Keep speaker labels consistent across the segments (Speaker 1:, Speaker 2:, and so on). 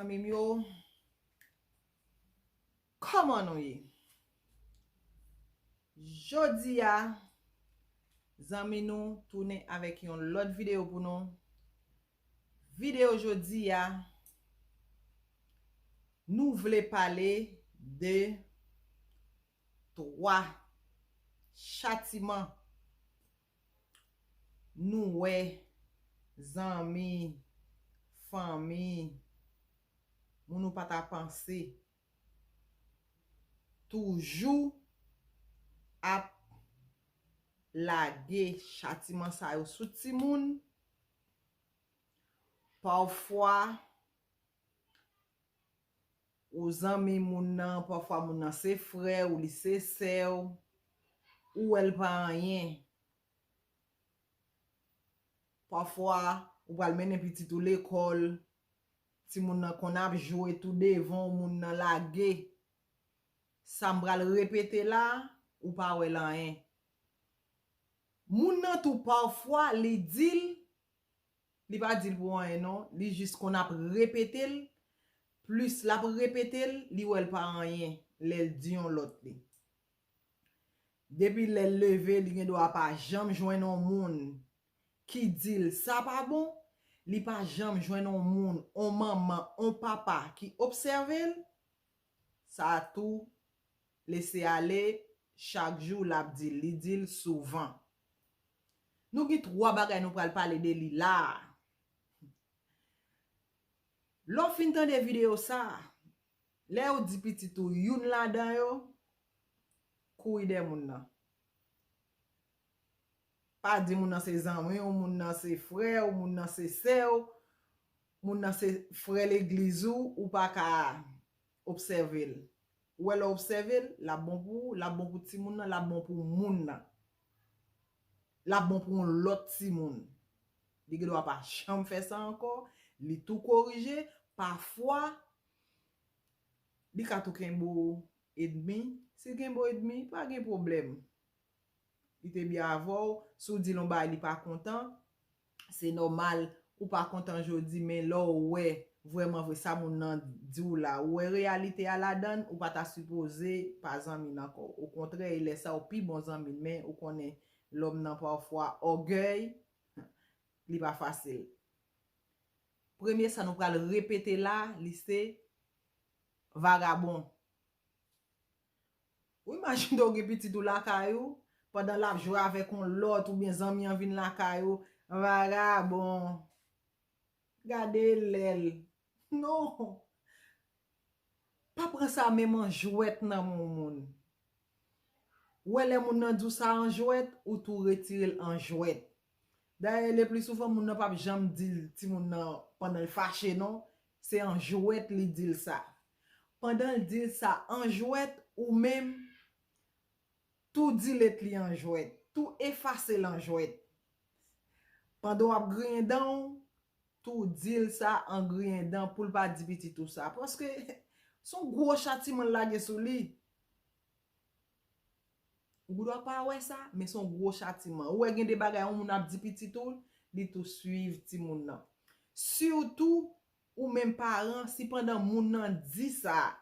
Speaker 1: amis yo, comment nous y? Jodi a, zami nous tourner avec une autre vidéo pour nous. Vidéo jodi a, nous voulons parler de 3 châtiments. Nous ouais, zami, famille, nous pas ta penser. Toujours à lage châtiment sa yo sou ti moun. Parfois ou zanmi moun nan, parfois moun nan se frère ou li se sœur ou elle pa rien. Parfois ou pral mene petit ou l'école, ti moun nan kon ap jouer tout devant moun nan lage. Ça m'bral répéter là ou pa wè lan rien. Moun nan tout parfois li dil, li pa dil pour rien non, li juste qu'on a répété, plus la répété, li wèl pa rien, l'el di yon lot li. Depuis l'el levé, li gen do pa jam joindre un moun qui dil ça pas bon, li pa jam joindre un moun, un maman, un papa qui observe, ça a tout laisser aller chaque jour la dil, li dil souvent. Nous qui 3 bagay nous pral parler de li là. L'on fin tan de vidéo ça, le ou di petit ou youn la dan yo, kouy de moun nan. Pa di moun nan se zanmè, ou moun nan se frère, ou moun nan se sœur, moun nan se frère l'église ou pa ka observer. Ou elle observer, la bon pour ti moun nan, la bon pour moun nan. La bon pour l'autre ti moun. Li ge doit pas cham faire ça encore, li tout corriger, parfois li ka tou kenbo edmi, si kenbo edmi, pas gen problème. Il te bien avant, sou di lon ba li pas content, c'est normal ou pas content jodi, mais là ouais, vraiment vrai ça moun nan di ou la, ouais réalité à la donne ou pas ta supposé pas zanmi encore. Au contraire, il laisse ça au pi bon zanmi, mais ou connaît l'homme nan parfois orgueil, li pas facile. Premier ça nous pral répéter là, li c'est vagabond. Ou imagine donc petit ou la kayou pendant la jouer avec un l'autre ou bien zanmi en vin la kayou, vagabond. Gardez l'el. Non. Pas prendre ça même en jouette nan mon moun. Ou les moun nan dou ça en jouette ou tout retirer en jouette. D'ailleurs, le plus souvent, moun nan pa jam dil ti moun nan pendant le fâché, non? C'est en jouette li dil ça. Pendant le dil ça en jouette ou même tout dilet li en jouette. Tout effacer en jouette. Pendant ap grindan, tout dil ça en grindan pour pas di petit tout ça. Parce que son gros châtiment la ge sou li. Ou doit pas ouais ça, mais son gros châtiment. Ou gen des bagay on moun ap di petit tout, li tout suivre ti moun nan. Surtout ou même parents si pendant moun nan di ça,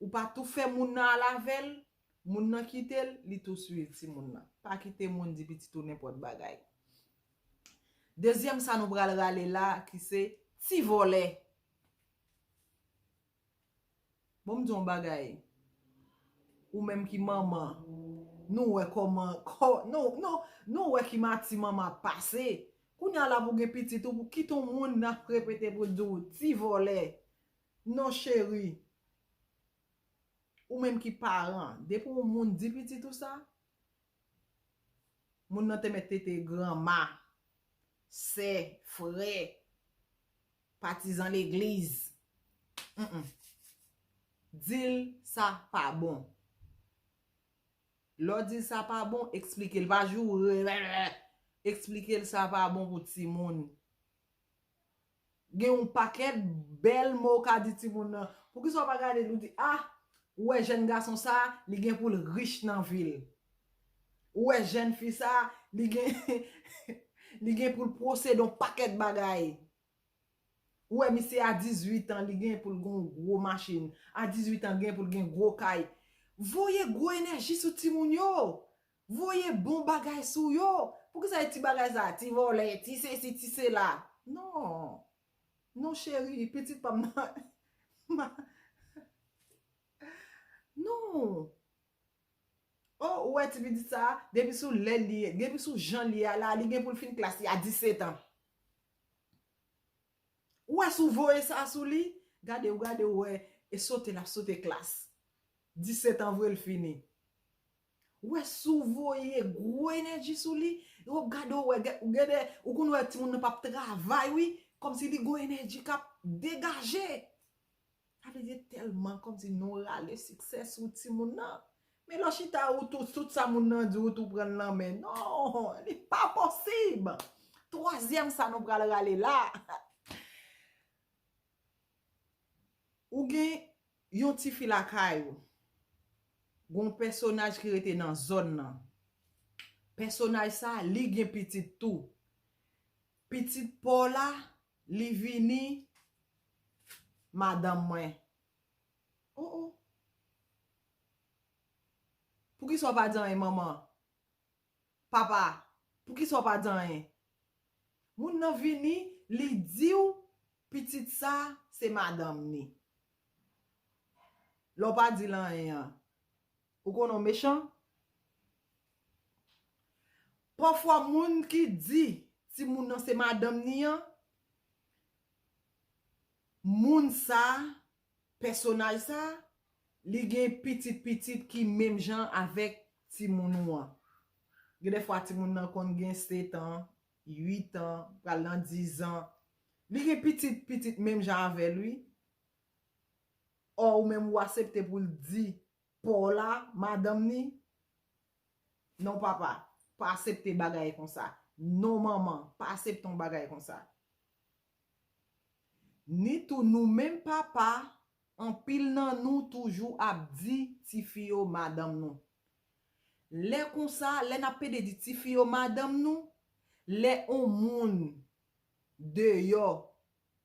Speaker 1: ou pas tout fait moun nan lavel, moun nan kitel, li tout suivre ti moun nan. Pas quitter moun di petit tout n'importe bagay. Deuxième ça nous pral rale là qui c'est ti volé. Bon m'don bagay. Ou même qui maman. Nous ouais comment non ouais qui mati maman passé. Kounya la pou gen petit ou pou ki ton moun na répéter pour dou ti volé. Non chéri. Ou même qui parent, depuis ou moun di petit tout ça. Moun nan te mette te grand-ma, c'est frère, partisan l'église. Dil ça pas bon. L'autre dit ça pas bon, expliquer le pas jour, expliquer ça pas bon pour ti moun. Gen un paquet bel mot ka di ti moun nan. Pour ki so pa gade nou di ah, ouais jeune garçon ça, li gen pour le riche nan ville. Ouais jeune fille ça, li gen li gen pour procéder un paquet bagay. Ouais, mais c'est à 18 ans, li gen pour le gros machine. À 18 ans, gen pour le gros kay. Voyez gros énergie sous ti moun yo. Voyez bon bagay sou yo. Pourquoi ça ti bagay ça? Ti volé, ti c'est là. Non. Non, chérie, petite pam nan. Non. Oh, ouais, tu me dis ça. Depuis sous l'eli, depuis sous Jean li là, li gen pour le fin classe à 17 ans. Ouais, sous voye ça sous li. Gade, ouais, et saute classe. 17 ans, vous le fini. Ouais, sous voye, gros énergie sous li. Gade, ouais, gade, ou qu'on ouais, ti moun pas travail, oui, comme si li gros énergie cap dégager. Ça veut dire tellement comme si nous râle succès sous ti moun nan. Mais là, chita ou tout ça moun nan di ou tout prendre la main. Non, c'est pas possible. Troisième, ça nous pral râler là. Ou gen yon ti fi la kay ou. Gon personnage qui était dans zone nan. Personnage ça li gen petit tout. Petit Paula li vini madame moi. Oh. Pour qui soit pas dans maman? Papa, pour qui soit pas dans? Moun nan vini li di ou petit ça c'est madame ni. L'on pas dit lan rien. Ou konon méchant? Parfois moun qui dit si moun nan c'est madame ni an, moun sa personnage ça li gen petit qui même gens avec ti moun ou an. Des fois ti moun nan kon gen 7 ans, 8 ans, pral nan 10 ans. Li gen petit même gens avec lui. Ou même ou accepter pour le dire pour là madame ni. Non papa, pas accepter bagay comme ça. Non maman, pas accepter ton bagay comme ça. Ni tout nous même papa en pile nan nous toujours ap di ti fiyo madame nous. Les comme ça, les n'a pas de ti fiyo madame nous, les on moun de yo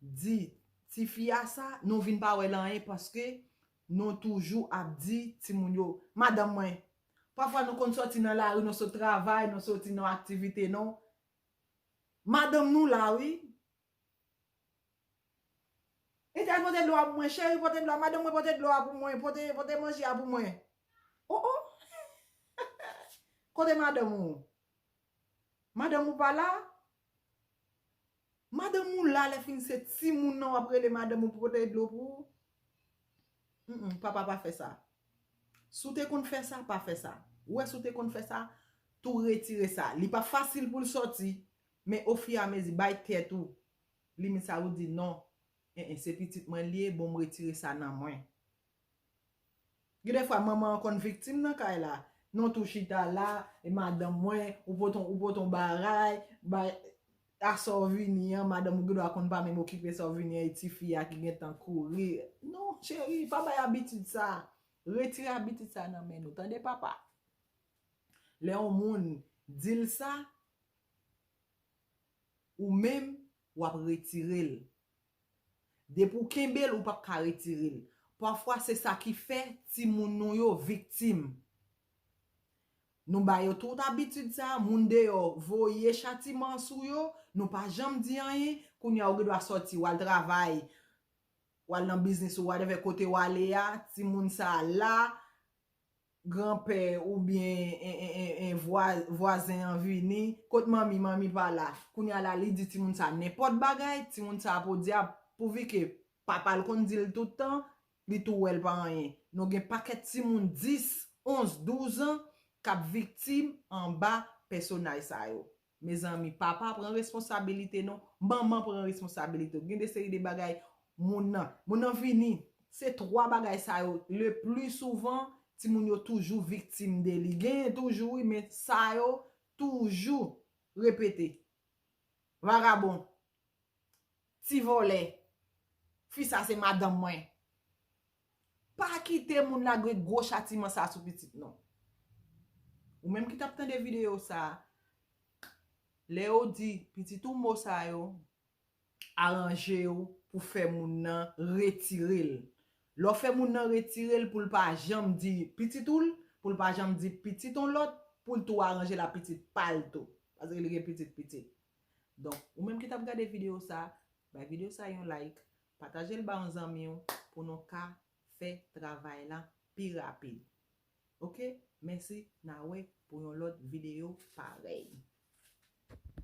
Speaker 1: di ti fiya ça, nous vinn pas wè lan parce que nous toujours ap di ti moun yo madame moi. Parfois nous kon sorti dans la rue, nous sorti travail, nous sorti dans activité non. Madame nous là oui. Et t'as porté de l'eau pour moi, chérie, porté de l'eau, madame moi porté de l'eau pour moi, porté manger pour moi. Oh. Côté madame ou? Madame ou pas là? Madame ou là, les fins c'est ti moun non après les madame ou porté de l'eau pour. Papa pas fait ça. Sou te kon fait ça, pas fait ça. Ouais, sou te kon fait ça, tout retirer ça. Li pas facile pour le sortir, mais au fur et à mesure, bay tête tout. Li mi sa ou dit non. C'est petit moi lié, bon me retirer ça nan moi. Des fois maman kon victime nan kay la. Non tout chita là et madame moi ou poton baray, a sorvini madame ou doit kon pas même occuper sorvini et ti fille qui gen tan courir. Non chérie, pas bay habitude ça. Retirer habitude ça nan men nou. Tande papa. Le on moun dil ça ou même ou ap retirer. De pou kembel ou pas ka retirer. Parfois c'est ça qui fait ti moun nou yo victime. Nou ba yo tout habitude ça, moun de yo voye châtiment sou yo, nou pas jam di rien, koun ya ou doit sorti ou al travail, ou al nan business ou whatever côté ou ale ya, ti moun sa la, grand-père ou bien un voisin en vini, kote mami pa la, koun ya la li di ti moun sa n'importe bagay, ti moun sa pou di pour vi que papa l kon dil tout temps, li tout wel pa rien. Nou gen paquet ti moun 10, 11, 12 ans kap victime en bas personnage sa yo. Mes amis, papa prend responsabilité non, maman prend responsabilité. Gen de série de bagay moun nan vini, c'est 3 bagay sa yo. Le plus souvent, ti moun yo toujours victime de li. Gen toujours mais sa yo toujours répété. Vagabond. Ti volé. Fi ça c'est madame moi. Pas quitter moun la gros châtiment ça sou petit non. Ou même qui t'a des vidéos ça. Léo dit petit tout mot ça yo arranger yo pour faire moun nan retirer. L'on fait moun nan retirer pour pas jam di petit toul, pour pas jam di petit ton l'autre, pour tout arranger la petite palto. Parce que il est petit. Donc, ou même qui t'a regardé vidéo ça, bah vidéo ça yon like, partagez le ba en zami pour nous ka faire travail là plus rapide. OK? Merci, na ouais pour une autre vidéo pareil.